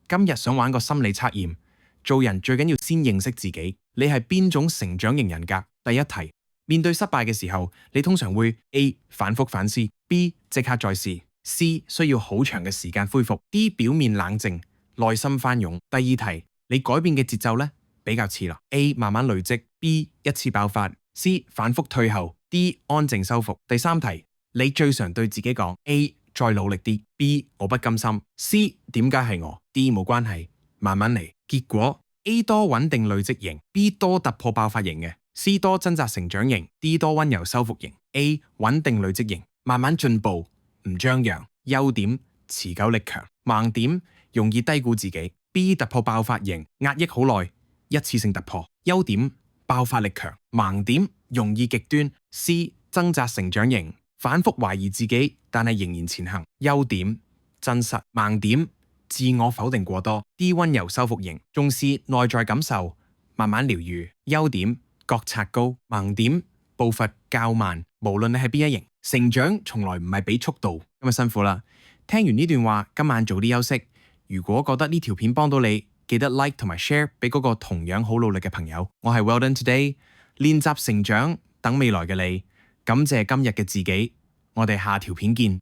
今日想玩個心理測驗，做人最緊要先認識自己，你係邊種成長型人格？第一題，面對失敗嘅時候，你通常會 A 反覆反思 ，B 即刻再試 ，C 需要好長嘅時間恢復 ，D 表面冷靜，內心翻湧。第二題，你改變嘅節奏呢？比較似啦 ，A 慢慢累積 ，B 一次爆發 ，C 反覆退後 ，D 安靜修復。第三題，你最常對自己講 A 再努力啲 ，B 我不甘心 ，C 點解係我 ，D 冇關係，慢慢嚟。結果 A 多穩定累積型 ，B 多突破爆發型嘅 ，C 多掙扎成長型 ，D 多溫柔修復型。A 穩定累積型，慢慢進步，唔張揚，優點持久力強，盲點容易低估自己。B 突破爆發型，壓抑好耐，一次性突破，優點爆發力強，盲點容易極端。C 掙扎成長型，反覆懷疑自己，但係仍然前行，優點真實，盲點自我否定過多。D 溫柔修復型，重視內在感受，慢慢療愈，優點覺察高，盲點步伐較慢。無論你係邊一型，成長從來唔係比速度。今日辛苦啦，聽完呢段話，今晚早啲休息。如果覺得呢條片幫到你，記得 like 同埋 share 俾嗰個同樣好努力嘅朋友。我係 Well Done Today， 練習成長，等未來嘅你。感謝今日嘅自己，我哋下條片見。